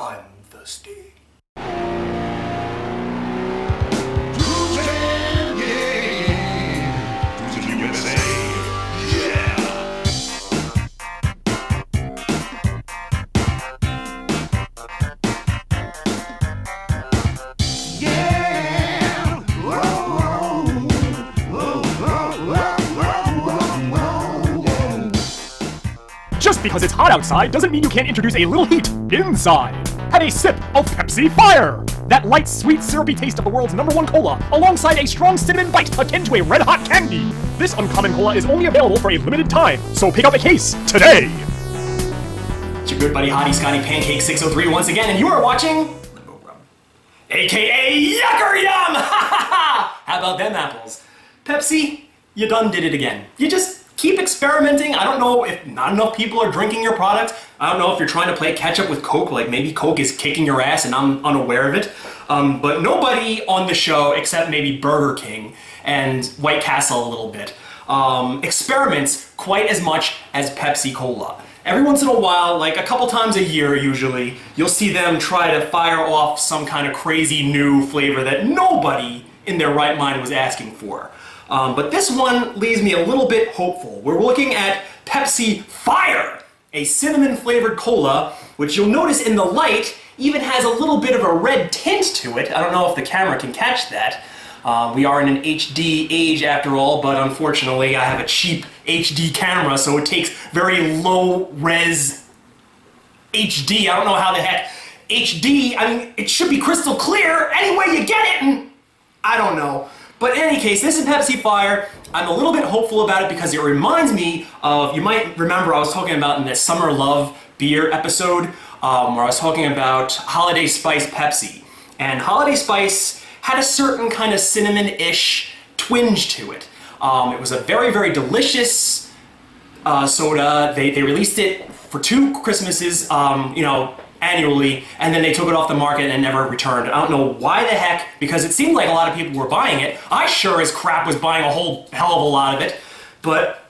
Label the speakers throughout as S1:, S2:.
S1: I'm thirsty.
S2: Just because it's hot outside doesn't mean you can't introduce a little heat inside. Have a sip of Pepsi Fire! That light, sweet, syrupy taste of the world's #1 cola, alongside a strong cinnamon bite akin to a red-hot candy. This uncommon cola is only available for a limited time, so pick up a case today!
S3: It's your good buddy Hottie Scotty Pancake 603 once again, and you are watching Limbo, Grub, aka Yucker Yum! How about them apples? Pepsi, you done did it again. You just keep experimenting. I don't know if not enough people are drinking your product. I don't know if you're trying to play catch up with Coke, like maybe Coke is kicking your ass and I'm unaware of it. But nobody on the show, except maybe Burger King and White Castle a little bit, experiments quite as much as Pepsi Cola. Every once in a while, like a couple times a year usually, you'll see them try to fire off some kind of crazy new flavor that nobody in their right mind was asking for. But this one leaves me a little bit hopeful. We're looking at Pepsi Fire, a cinnamon-flavored cola, which you'll notice in the light even has a little bit of a red tint to it. I don't know if the camera can catch that. We are in an HD age after all, but unfortunately I have a cheap HD camera, so it takes very low-res HD. I don't know how the heck HD, I mean, it should be crystal clear any way you get it, and I don't know. But in any case, this is Pepsi Fire. I'm a little bit hopeful about it because it reminds me of, you might remember I was talking about in the Summer Love beer episode, where I was talking about Holiday Spice Pepsi. And Holiday Spice had a certain kind of cinnamon-ish twinge to it. It was a very, very delicious soda. They released it for 2 Christmases, annually, and then they took it off the market and never returned. I don't know why the heck, because it seemed like a lot of people were buying it. I sure as crap was buying a whole hell of a lot of it, but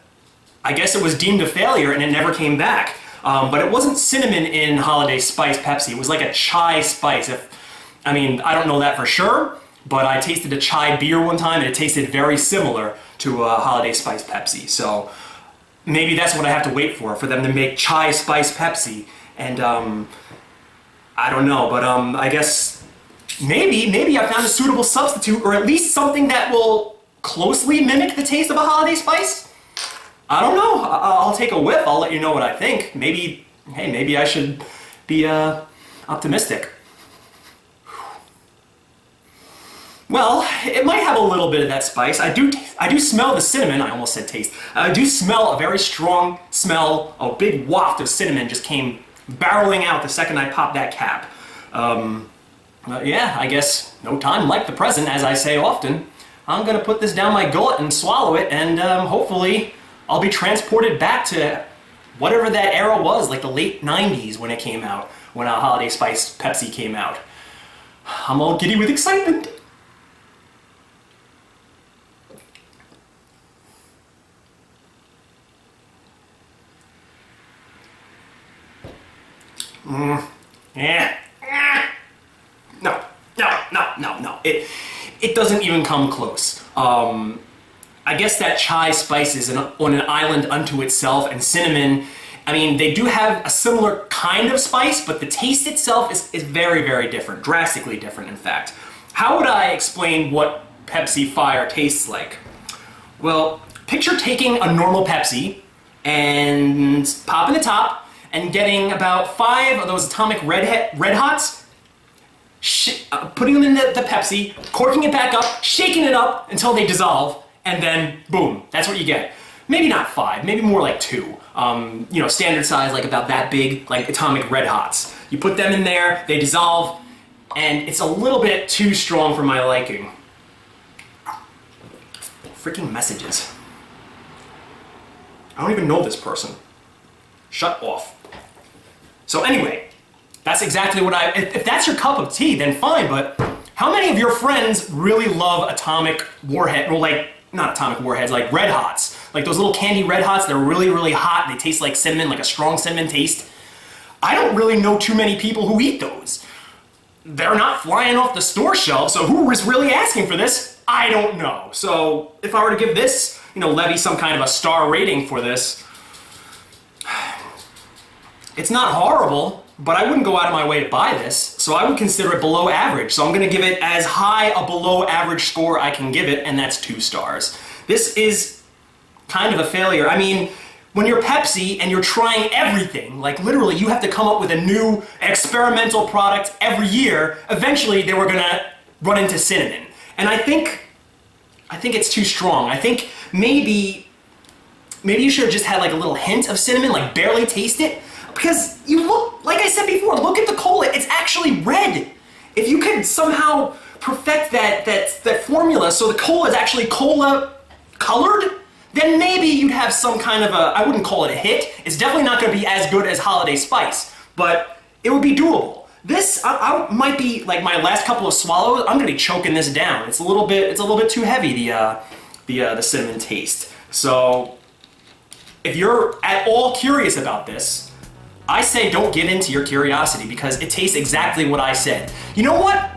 S3: I guess it was deemed a failure and it never came back. But it wasn't cinnamon in Holiday Spice Pepsi. It was like a chai spice. I don't know that for sure, but I tasted a chai beer one time and it tasted very similar to a Holiday Spice Pepsi. So maybe that's what I have to wait for them to make chai spice Pepsi. And I don't know, but I guess maybe I found a suitable substitute, or at least something that will closely mimic the taste of a Holiday Spice. I don't know. I'll take a whiff. I'll let you know what I think. Maybe I should be optimistic. Well, it might have a little bit of that spice. I do smell the cinnamon. I almost said taste. I do smell a very strong smell. A big waft of cinnamon just came barreling out the second I popped that cap. Yeah, I guess no time like the present, as I say often. I'm gonna put this down my gullet and swallow it, and hopefully I'll be transported back to whatever that era was, like the late 90s when it came out, when a Holiday Spice Pepsi came out. I'm all giddy with excitement. Yeah. No. It doesn't even come close. I guess that chai spice is on an island unto itself, and cinnamon, they do have a similar kind of spice, but the taste itself is very, very different, drastically different, in fact. How would I explain what Pepsi Fire tastes like? Well, picture taking a normal Pepsi and popping the top, and getting about 5 of those atomic red hots, putting them in the Pepsi, corking it back up, shaking it up until they dissolve, and then boom, that's what you get. Maybe not 5, maybe more like 2. Standard size, like about that big, like atomic red hots. You put them in there, they dissolve, and it's a little bit too strong for my liking. Freaking messages. I don't even know this person. Shut off. So anyway, that's exactly what if that's your cup of tea, then fine, but how many of your friends really love atomic warhead, or like, not atomic warheads, like red hots? Like those little candy red hots, they're really, really hot, they taste like cinnamon, like a strong cinnamon taste. I don't really know too many people who eat those. They're not flying off the store shelf, so who is really asking for this? I don't know. So if I were to give this, levy some kind of a star rating for this, it's not horrible, but I wouldn't go out of my way to buy this, so I would consider it below average. So I'm gonna give it as high a below average score I can give it, and that's 2 stars. This is kind of a failure. I mean, when you're Pepsi and you're trying everything, like literally you have to come up with a new experimental product every year, eventually they were gonna run into cinnamon. And I think it's too strong. I think maybe you should have just had like a little hint of cinnamon, like barely taste it. Because you look, like I said before, look at the cola, it's actually red. If you could somehow perfect that formula so the cola is actually cola colored, then maybe you'd have some kind of I wouldn't call it a hit. It's definitely not gonna be as good as Holiday Spice, but it would be doable. This I might be, like my last couple of swallows, I'm gonna be choking this down. It's a little bit too heavy, the cinnamon taste. So if you're at all curious about this, I say don't give in to your curiosity because it tastes exactly what I said. You know what?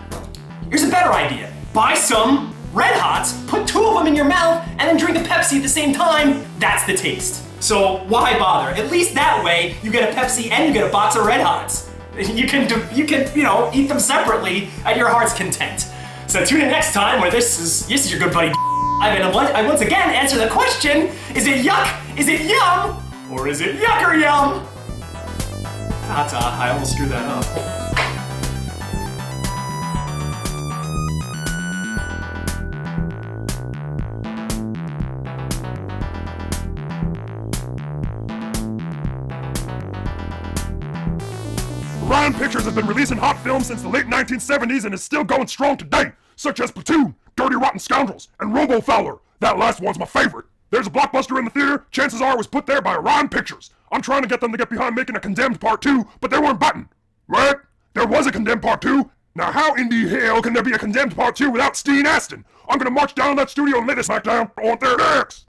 S3: Here's a better idea. Buy some Red Hots, put 2 of them in your mouth, and then drink a Pepsi at the same time. That's the taste. So why bother? At least that way, you get a Pepsi and you get a box of Red Hots. You can eat them separately at your heart's content. So tune in next time where this is your good buddy I once again answer the question, is it yuck, is it yum, or is it yuck or yum? Ta-ta, I almost screwed that up.
S1: Orion Pictures has been releasing hot films since the late 1970s and is still going strong today, such as Platoon, Dirty Rotten Scoundrels, and Robo Fowler. That last one's my favorite. There's a blockbuster in the theater, chances are it was put there by Orion Pictures. I'm trying to get them to get behind making a Condemned Part 2, but they weren't button. What? There was a Condemned Part 2? Now how in the hell can there be a Condemned Part 2 without Steen Aston? I'm gonna march down to that studio and lay this smack down on their necks!